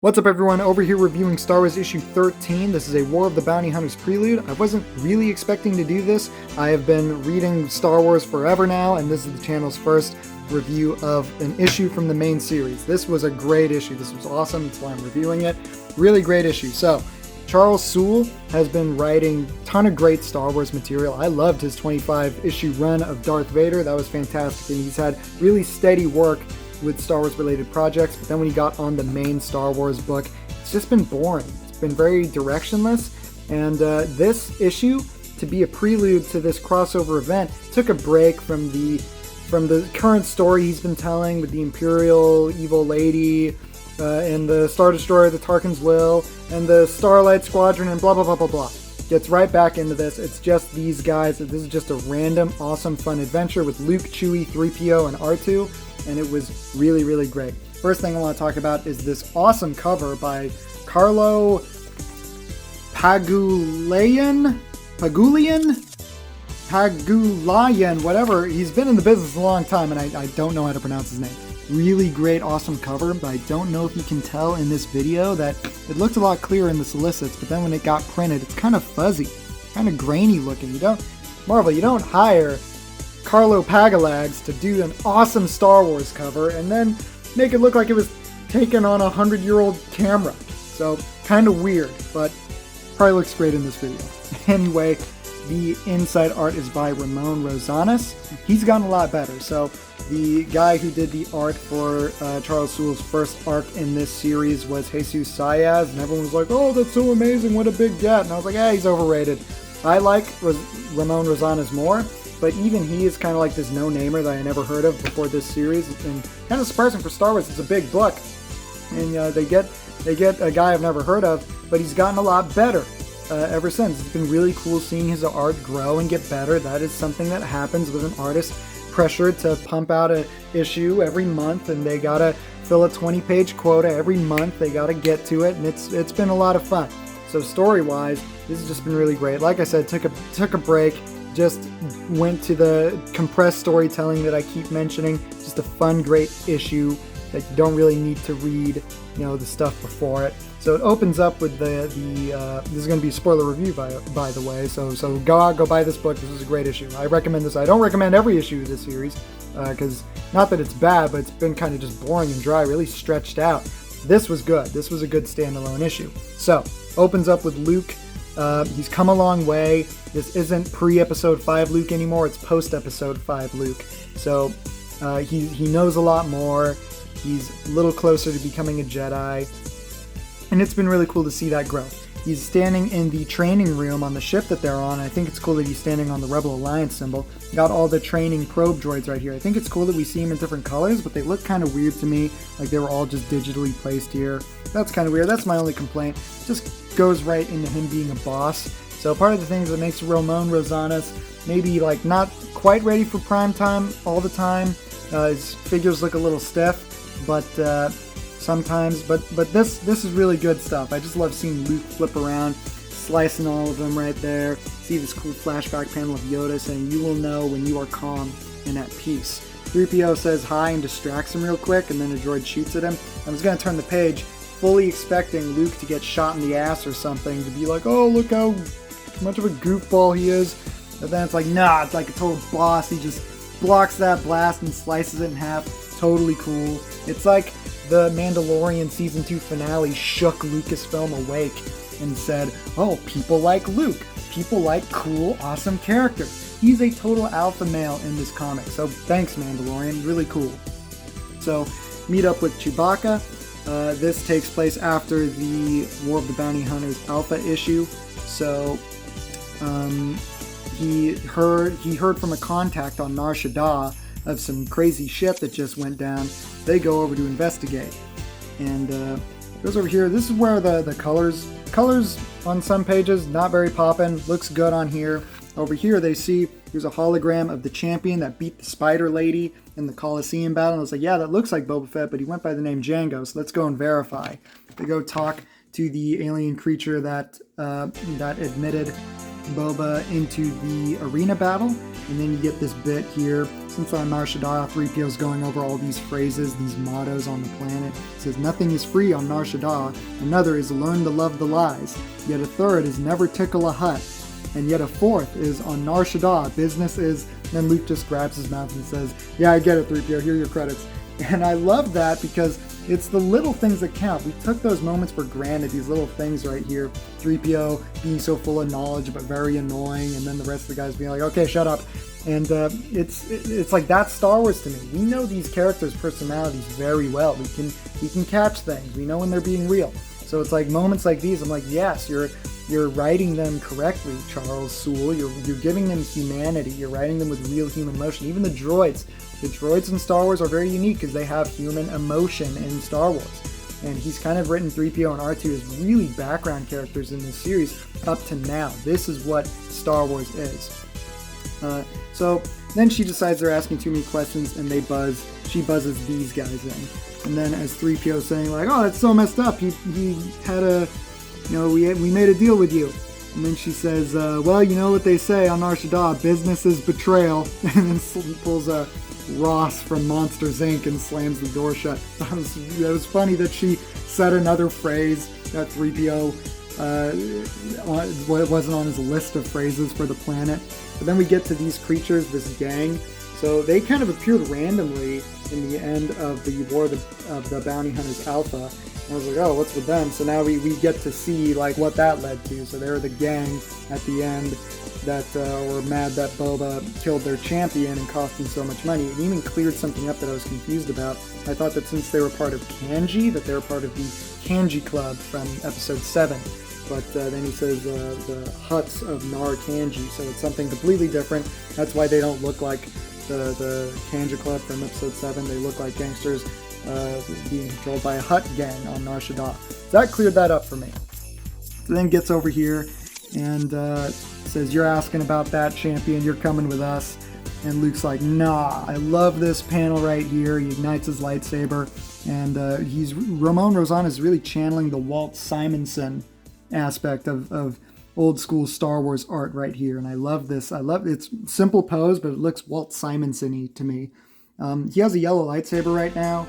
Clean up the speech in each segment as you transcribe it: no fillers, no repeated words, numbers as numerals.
What's up, everyone? Over here reviewing Star Wars issue 13. This is a War of the Bounty Hunters prelude. I wasn't really expecting to do this. I have been reading Star Wars forever now, and this is the channel's first review of an issue from the main series. This was a great issue. This was awesome. That's why I'm reviewing it. Really great issue. So, Charles Soule has been writing a ton of great Star Wars material. I loved his 25-issue run of Darth Vader. That was fantastic, and he's had really steady work with Star Wars related projects, but then when he got on the main Star Wars book, it's just been boring. It's been very directionless, and this issue, to be a prelude to this crossover event, took a break from the current story he's been telling with the Imperial Evil Lady and the Star Destroyer, the Tarkin's Will, and the Starlight Squadron, and blah blah blah blah blah. Gets right back into this. It's just these guys. This is just a random, awesome, fun adventure with Luke, Chewie, 3PO, and R2. And it was really, really great. First thing I want to talk about is this awesome cover by Carlo Pagulayan, whatever. He's been in the business a long time, and I don't know how to pronounce his name. Really great, awesome cover, but I don't know if you can tell in this video that it looked a lot clearer in the solicits, but then when it got printed, it's kind of fuzzy, kind of grainy looking. You don't hire Carlo Pagalags to do an awesome Star Wars cover and then make it look like it was taken on a 100-year-old camera. So, kind of weird, but probably looks great in this video. Anyway, the inside art is by Ramon Rosales. He's gotten a lot better. So, the guy who did the art for Charles Soule's first arc in this series was Jesus Sayas, and everyone was like, oh, that's so amazing, what a big get. And I was like, he's overrated. I like Ramon Rosales more, but even he is kind of like this no-namer that I never heard of before this series, and kind of surprising for Star Wars. It's a big book, and they get a guy I've never heard of, but he's gotten a lot better ever since. It's been really cool seeing his art grow and get better. That is something that happens with an artist pressured to pump out an issue every month, and they gotta fill a 20-page quota every month. They gotta get to it, and it's been a lot of fun. So story-wise, this has just been really great. Like I said, took a break. Just went to the compressed storytelling that I keep mentioning. Just a fun, great issue that you don't really need to read, the stuff before it. So it opens up with this is going to be a spoiler review by the way. So go out, go buy this book. This is a great issue. I recommend this. I don't recommend every issue of this series because not that it's bad, but it's been kind of just boring and dry, really stretched out. This was good. This was a good standalone issue. So opens up with Luke. He's come a long way. This isn't pre-episode 5 Luke anymore, it's post-episode 5 Luke. So he knows a lot more. He's a little closer to becoming a Jedi. And it's been really cool to see that grow. He's standing in the training room on the ship that they're on. I think it's cool that he's standing on the Rebel Alliance symbol. Got all the training probe droids right here. I think it's cool that we see them in different colors, but they look kind of weird to me. Like they were all just digitally placed here. That's kind of weird. That's my only complaint. Just goes right into him being a boss. So part of the things that makes Ramon Rosales maybe like not quite ready for prime time all the time. His figures look a little stiff, but sometimes. But this is really good stuff. I just love seeing Luke flip around, slicing all of them right there. See this cool flashback panel of Yoda saying, "You will know when you are calm and at peace." 3PO says hi and distracts him real quick, and then a droid shoots at him. I was going to turn the page, fully expecting Luke to get shot in the ass or something, to be like, oh, look how much of a goofball he is. But then it's like, nah, it's like a total boss. He just blocks that blast and slices it in half. Totally cool. It's like the Mandalorian Season 2 finale shook Lucasfilm awake and said, oh, people like Luke. People like cool, awesome characters. He's a total alpha male in this comic. So thanks, Mandalorian. Really cool. So meet up with Chewbacca. This takes place after the War of the Bounty Hunters alpha issue. So he heard from a contact on Nar Shaddaa of some crazy shit that just went down. They go over to investigate, and goes over here. This is where the colors on some pages not very poppin'. Looks good on here. Over here they see here's a hologram of the champion that beat the Spider Lady in the Colosseum battle. And I was like, yeah, that looks like Boba Fett, but he went by the name Jango. So let's go and verify. They go talk to the alien creature that admitted Boba into the arena battle, And then you get this bit here. Since on Nar Shaddaa, 3PO is going over all these phrases, these mottos on the planet. It says, nothing is free on Nar Shaddaa. Another is learn to love the lies. Yet a third is never tickle a hut. And yet a fourth is on Nar Shaddaa, business is... Then Luke just grabs his mouth and says, yeah, I get it, 3PO, here are your credits. And I love that because it's the little things that count. We took those moments for granted, these little things right here. 3PO being so full of knowledge but very annoying, and then the rest of the guys being like, okay, shut up. And it's like that's Star Wars to me. We know these characters' personalities very well. We can catch things. We know when they're being real. So it's like moments like these, I'm like, yes, you're writing them correctly, Charles Soule. You're giving them humanity. You're writing them with real human emotion. Even the droids. The droids in Star Wars are very unique because they have human emotion in Star Wars. And he's kind of written 3PO and R2 as really background characters in this series up to now. This is what Star Wars is. So then she decides they're asking too many questions and they buzz. She buzzes these guys in. And then as 3PO saying like, oh, that's so messed up. He had a, we made a deal with you. And then she says, well, you know what they say on Nar Shaddaa, business is betrayal. And then pulls a Ross from Monsters Inc. and slams the door shut. That was funny that she said another phrase that 3PO wasn't on his list of phrases for the planet. But then we get to these creatures, this gang. So they kind of appeared randomly in the end of the War of the Bounty Hunters Alpha. And I was like, oh, what's with them? So now we get to see like what that led to. So they're the gang at the end that were mad that Boba killed their champion and cost him so much money. It even cleared something up that I was confused about. I thought that since they were part of Kanji, that they were part of the Kanji Club from Episode 7. But then he says the huts of Nar Kanji, so it's something completely different. That's why they don't look like the Kanji Club from Episode 7. They look like gangsters being controlled by a hut gang on Nar Shaddaa. So that cleared that up for me. So then gets over here and says, you're asking about that, champion, you're coming with us. And Luke's like, nah, I love this panel right here. He ignites his lightsaber, and Ramon Rosan is really channeling the Walt Simonson aspect of old school Star Wars art right here, and I love this. It's simple pose, but it looks Walt Simonson-y to me. He has a yellow lightsaber right now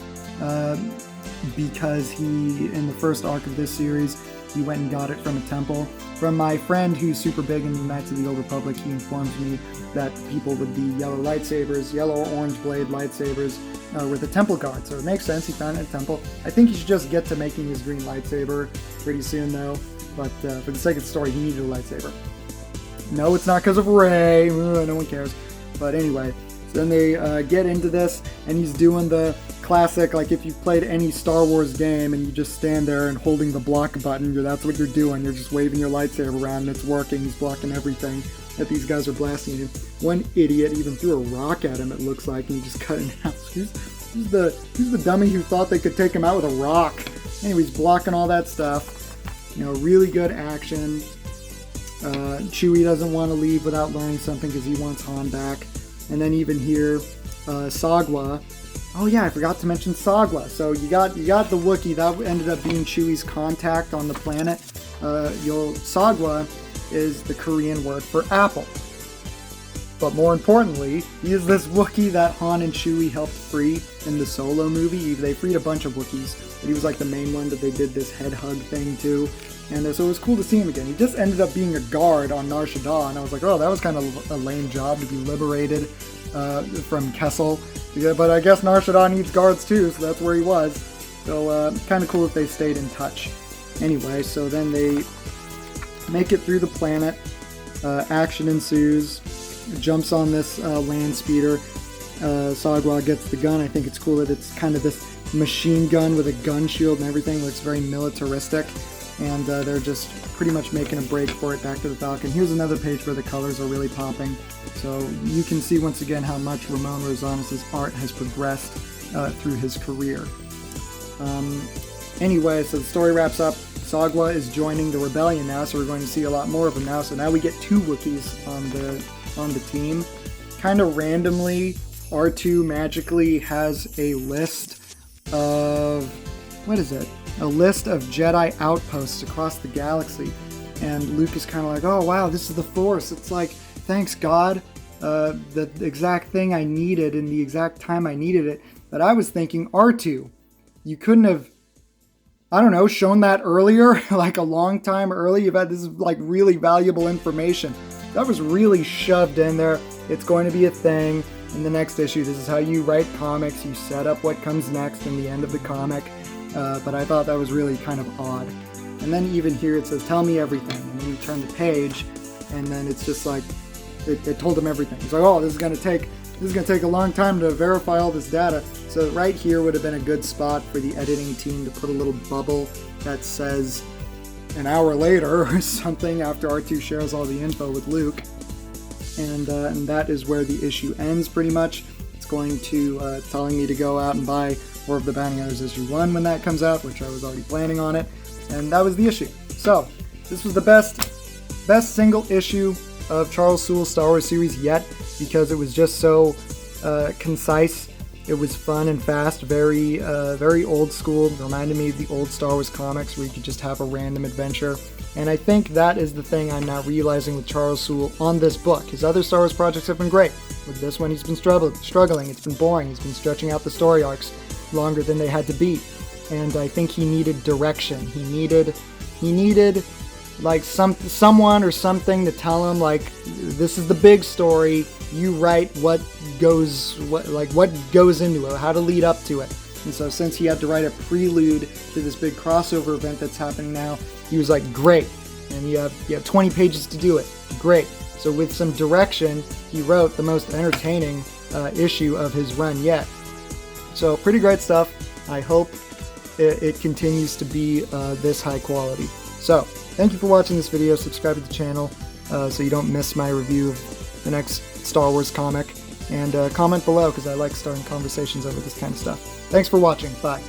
because in the first arc of this series, he went and got it from a temple. From my friend who's super big in the Knights of the Old Republic, he informs me that people with the yellow lightsabers, yellow or orange blade lightsabers, were the temple guard. So it makes sense, he found it in a temple. I think he should just get to making his green lightsaber pretty soon though. But for the sake of the story, he needed a lightsaber. No, it's not because of Rey. No one cares. But anyway, so then they get into this, and he's doing the classic, like if you've played any Star Wars game and you just stand there and holding the block button, that's what you're doing. You're just waving your lightsaber around and it's working. He's blocking everything that these guys are blasting him. One idiot even threw a rock at him, it looks like, and he just cut it out. Who's the dummy who thought they could take him out with a rock? Anyways, blocking all that stuff. Really good action. Chewie doesn't want to leave without learning something because he wants Han back. And then even here, Sagwa. Oh yeah, I forgot to mention Sagwa. So you got the Wookiee that ended up being Chewie's contact on the planet. Sagwa is the Korean word for apple. But more importantly, he is this Wookiee that Han and Chewie helped free in the Solo movie. They freed a bunch of Wookiees, but he was like the main one that they did this head hug thing to. And so it was cool to see him again. He just ended up being a guard on Nar Shaddaa, and I was like, oh, that was kind of a lame job to be liberated from Kessel. But I guess Nar Shaddaa needs guards too, so that's where he was. So kind of cool if they stayed in touch. Anyway, so then they make it through the planet. Action ensues. Jumps on this land speeder. Sagwa gets the gun. I think it's cool that it's kind of this machine gun with a gun shield and everything. Looks very militaristic. And they're just pretty much making a break for it back to the Falcon. Here's another page where the colors are really popping. So you can see once again how much Ramon Rosanas' art has progressed through his career. Anyway, so the story wraps up. Sagwa is joining the rebellion now, so we're going to see a lot more of him now. So now we get 2 Wookiees on the team. Kind of randomly, R2 magically has a list of... what is it? A list of Jedi outposts across the galaxy. And Luke is kind of like, oh wow, this is the Force. It's like, thanks God. the exact thing I needed in the exact time I needed it, that I was thinking, R2, you couldn't have, I don't know, shown that earlier, like a long time early. You've had this like really valuable information. That was really shoved in there. It's going to be a thing in the next issue. This is how you write comics. You set up what comes next in the end of the comic. But I thought that was really kind of odd. And then even here it says, tell me everything. And then you turn the page, and then it's just like, it told him everything. It's like, oh, this is going to take a long time to verify all this data. So right here would have been a good spot for the editing team to put a little bubble that says an hour later or something, after R2 shares all the info with Luke. And that is where the issue ends pretty much. It's going to telling me to go out and buy War of the Bounty Hunters issue 1 when that comes out, which I was already planning on it. And that was the issue. So this was the best single issue of Charles Soule's Star Wars series yet, because it was just so concise. It was fun and fast, very old school. It reminded me of the old Star Wars comics where you could just have a random adventure. And I think that is the thing I'm now realizing with Charles Soule on this book. His other Star Wars projects have been great. With this one, he's been struggling. It's been boring. He's been stretching out the story arcs longer than they had to be. And I think he needed direction. He needed like someone or something to tell him, like, this is the big story. You write what goes into it, how to lead up to it. And so since he had to write a prelude to this big crossover event that's happening now, he was like, great. And you have 20 pages to do it. Great. So with some direction, he wrote the most entertaining issue of his run yet. So pretty great stuff. I hope it continues to be this high quality. So thank you for watching this video. Subscribe to the channel so you don't miss my review of the next Star Wars comic. And comment below, because I like starting conversations over this kind of stuff. Thanks for watching. Bye.